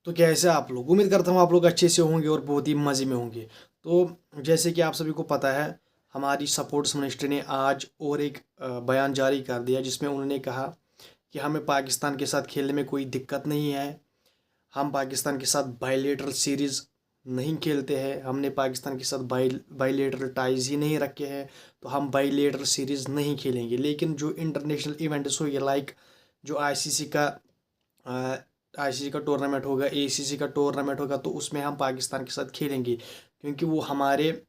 तो कैसे आप लोग, उम्मीद करता हूँ आप लोग अच्छे से होंगे और बहुत ही मज़े में होंगे। तो जैसे कि आप सभी को पता है, हमारी सपोर्ट्स मिनिस्ट्री ने आज और एक बयान जारी कर दिया जिसमें उन्होंने कहा कि हमें पाकिस्तान के साथ खेलने में कोई दिक्कत नहीं है। हम पाकिस्तान के साथ बायलेटरल सीरीज़ नहीं खेलते हैं, हमने पाकिस्तान के साथ बायलेटरल टाइज ही नहीं रखे हैं, तो हम बायलेटरल सीरीज़ नहीं खेलेंगे। लेकिन जो इंटरनेशनल इवेंट्स हो ये लाइक जो आईसीसी का आईसीसी का टूर्नामेंट होगा, एसीसी का टूर्नामेंट होगा, तो उसमें हम पाकिस्तान के साथ खेलेंगे क्योंकि वो हमारे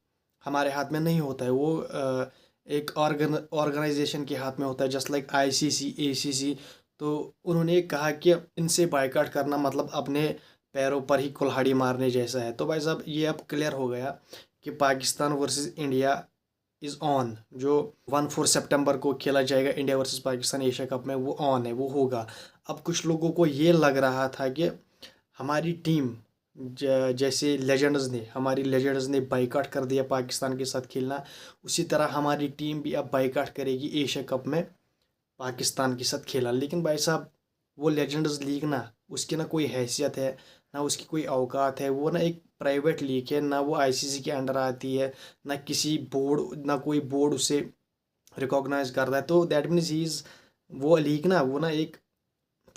हमारे हाथ में नहीं होता है। वो एक ऑर्गेनाइजेशन के हाथ में होता है, जस्ट लाइक आईसीसी एसीसी। तो उन्होंने कहा कि इनसे बायकॉट करना मतलब अपने पैरों पर ही कुल्हाड़ी मारने जैसा है। तो भाई साहब ये अब क्लियर हो गया कि Pakistan versus India is on. जो 1-4 सितंबर को खेला जाएगा India versus Pakistan Asia cup में, वो ऑन है, वो होगा। अब कुछ लोगों को ये लग रहा था कि हमारी टीम जैसे हमारी लेजेंड्स ने बाइकआउट कर दिया पाकिस्तान के साथ खेलना, उसी तरह हमारी टीम भी अब बाइकआउट करेगी एशिया कप में पाकिस्तान के साथ खेला। लेकिन भाई साहब वो लेजेंड्स लीग ना, उसकी ना कोई हैसियत है, ना उसकी कोई औकात है। वो ना एक प्राइवेट लीग है, ना वो आईसीसी के अंडर आती है, ना किसी बोर्ड, ना कोई बोर्ड उसे रिकॉग्नाइज करता है। तो दैट मीन्स ही इज़, वो लीग ना, वो ना एक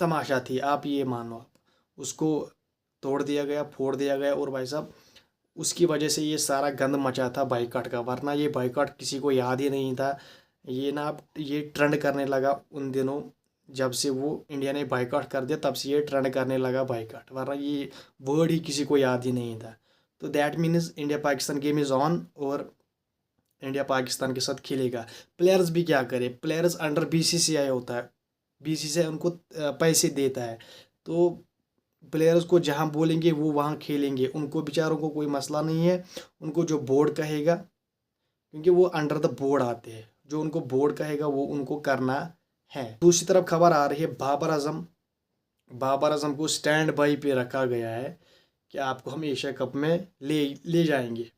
तमाशा थी, आप ये मानो। आप उसको तोड़ दिया गया, फोड़ दिया गया, और भाई साहब उसकी वजह से ये सारा गंद मचा था बाइकआउट का। वरना ये बाइकआउट किसी को याद ही नहीं था। ये ना अब ये ट्रेंड करने लगा उन दिनों, जब से वो इंडिया ने बाइकआउट कर दिया तब से ये ट्रेंड करने लगा बाइकआउट। वरना ये वर्ड ही किसी को याद ही नहीं था। तो that means India Pakistan game is on, और इंडिया पाकिस्तान के साथ खेलेगा। प्लेयर्स भी क्या करे, प्लेयर्स अंडर बीसीसीआई होता है, बीसीसीआई उनको पैसे देता है। तो प्लेयर्स को जहाँ बोलेंगे वो वहाँ खेलेंगे, उनको बेचारों को कोई मसला नहीं है। उनको जो बोर्ड कहेगा, क्योंकि वो अंडर द बोर्ड आते हैं, जो उनको बोर्ड कहेगा वो उनको करना है। दूसरी तरफ खबर आ रही है बाबर आजम को स्टैंड बाई पे रखा गया है कि आपको हम एशिया कप में ले ले जाएंगे।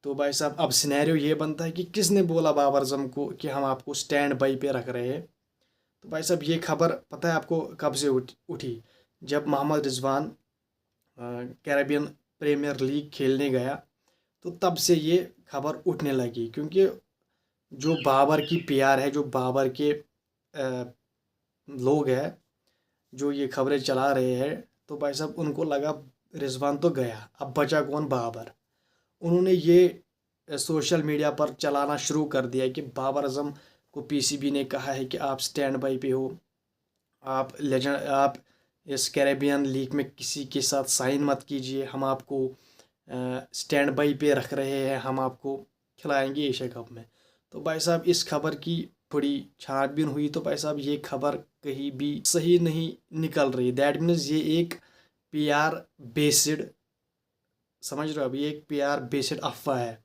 तो भाई साहब अब सिनेरियो ये बनता है कि किसने बोला बाबर आजम को कि हम आपको स्टैंड बाई पे रख रहे हैं। तो भाई साहब ये खबर पता है आपको कब से उठी? जब Mohammad Rizwan Caribbean Premier League खेलने गया, तो तब से ये खबर उठने लगी। क्योंकि जो बाबर की पीआर है, जो बाबर के लोग हैं जो ये खबरें चला रहे हैं, तो भाई साहब उनको लगा रिजवान तो गया, अब बचा कौन? बाबर। उन्होंने ये सोशल मीडिया पर चलाना शुरू कर दिया कि बाबर आजम को पीसीबी ने कहा है कि आप स्टैंड बाई पे हो, आप इस कैरेबियन लीग में किसी के साथ साइन मत कीजिए, हम आपको स्टैंड बाई पे रख रहे हैं, हम आपको खिलाएंगे एशिया कप में। तो भाई साहब इस खबर की थोड़ी छानबीन हुई, तो भाई साहब ये खबर कहीं भी सही नहीं निकल रही। दैट मीन्स ये एक पीआर बेस्ड, समझ रहे हो? अभी एक पीआर बेस्ड अफवाह है।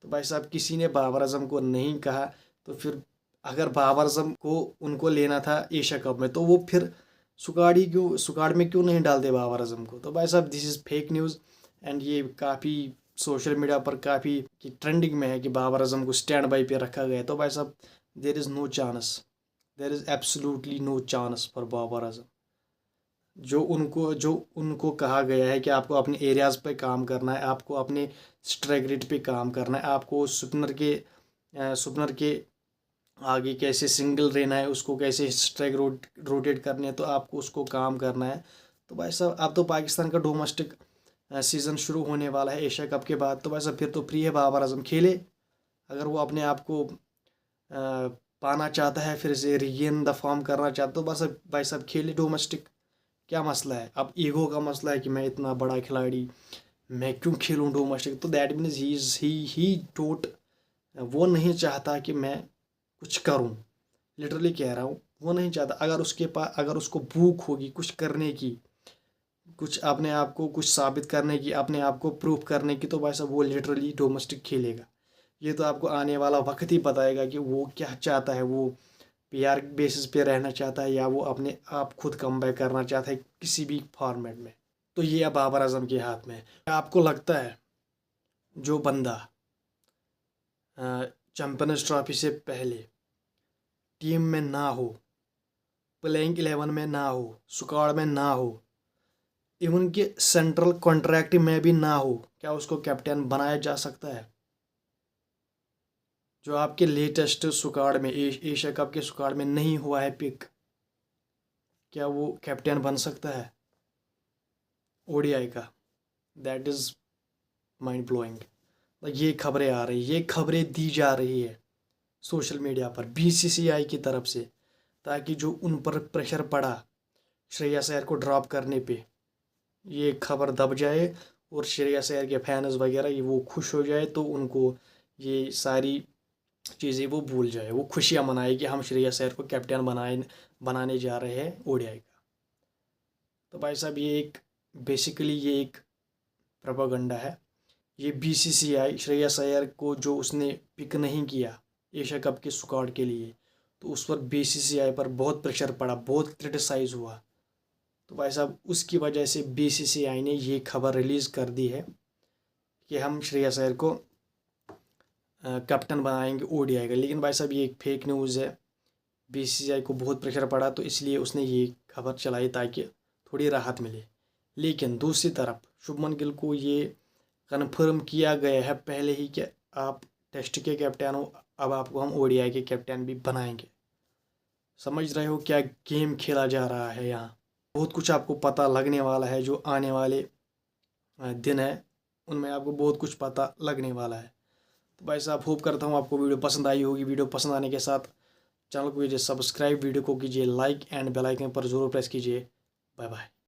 तो भाई साहब किसी ने बाबर आजम को नहीं कहा, तो फिर अगर बाबर आजम को उनको लेना था एशिया कप में, तो वो फिर सुगाड़ में क्यों नहीं डालते बाबर आजम को? तो भाई साहब this is fake news, and ये काफ़ी सोशल मीडिया पर काफ़ी ट्रेंडिंग में है कि बाबर आजम को स्टैंड बाई पे रखा गया है। तो भाई साहब there is no chance, there is absolutely no chance for Babar Azam. जो उनको कहा गया है कि आपको अपने एरियाज़ पे काम करना है, आपको अपने स्ट्राइक रेट पे काम करना है, आपको सुपनर के आगे कैसे सिंगल रहना है, उसको कैसे स्ट्राइक रोटेट करने हैं, तो आपको उसको काम करना है। तो भाई साहब अब तो पाकिस्तान का डोमेस्टिक सीज़न शुरू होने वाला है एशिया कप के बाद। तो भाई साहब फिर तो फ्री है बाबर आजम, खेले। अगर वो अपने आप को पाना चाहता है, फिर से रीगेन द फॉर्म करना चाहता है, तो बस भाई साहब खेले डोमेस्टिक। क्या मसला है? अब ईगो का मसला है कि मैं इतना बड़ा खिलाड़ी, मैं क्यों खेलूं डोमेस्टिक? तो दैट मीन्स ही टोट, वो नहीं चाहता कि मैं कुछ करूं। लिटरली कह रहा हूँ, वो नहीं चाहता। अगर उसको भूख होगी कुछ करने की, कुछ अपने आप को कुछ साबित करने की, अपने आप को प्रूव करने की, तो भाई साहब वो लिटरली डोमेस्टिक खेलेगा। ये तो आपको आने वाला वक्त ही बताएगा कि वो क्या चाहता है। वो पीआर बेसिस पे रहना चाहता है, या वो अपने आप खुद कमबैक करना चाहता है किसी भी फॉर्मेट में। तो ये अब बाबर आजम के हाथ में है। आपको लगता है जो बंदा चैंपियंस ट्रॉफी से पहले टीम में ना हो, प्लेइंग 11 में ना हो, स्क्वाड में ना हो, इवन कि सेंट्रल कॉन्ट्रैक्ट में भी ना हो, क्या उसको कैप्टन बनाया जा सकता है? जो आपके लेटेस्ट स्क्वाड में एशिया कप के स्क्वाड में नहीं हुआ है पिक, क्या वो कैप्टन बन सकता है ओडीआई का? That is mind blowing. ये खबरें आ रही, ये खबरें दी जा रही है सोशल मीडिया पर बीसीसीआई की तरफ से, ताकि जो उन पर प्रेशर पड़ा श्रेयस अय्यर को ड्रॉप करने पे, ये खबर दब जाए और श्रेयस अय्यर के फैंस वगैरह ये वो खुश हो जाए, तो उनको ये सारी चीज़ें वो भूल जाए, वो खुशियाँ मनाए कि हम श्रेयस अय्यर को कैप्टन बनाने जा रहे हैं ओडीआई का। तो भाई साहब ये एक बेसिकली ये एक प्रोपेगेंडा है। ये बीसीसीआई श्रेयस अय्यर को जो उसने पिक नहीं किया एशिया कप के स्क्वाड के लिए, तो उस पर बीसीसीआई पर बहुत प्रेशर पड़ा, बहुत क्रिटिसाइज़ हुआ। तो भाई साहब उसकी वजह से बीसीसीआई ने ये खबर रिलीज़ कर दी है कि हम श्रेयस अय्यर को कैप्टन बनाएंगे ओडीआई का। लेकिन भाई साहब ये एक फेक न्यूज़ है। बीसीसीआई को बहुत प्रेशर पड़ा तो इसलिए उसने ये खबर चलाई ताकि थोड़ी राहत मिले। लेकिन दूसरी तरफ शुभमन गिल को ये कन्फर्म किया गया है पहले ही कि आप टेस्ट के कैप्टन हो, अब आपको हम ओडीआई के कैप्टन भी बनाएंगे। समझ रहे हो क्या गेम खेला जा रहा है यहाँ? बहुत कुछ आपको पता लगने वाला है, जो आने वाले दिन है उनमें आपको बहुत कुछ पता लगने वाला है। तो भाई साहब होप करता हूँ आपको वीडियो पसंद आई होगी। वीडियो पसंद आने के साथ चैनल को कीजिए सब्सक्राइब, वीडियो को कीजिए लाइक एंड बेल आइकन पर ज़रूर प्रेस कीजिए। Bye bye.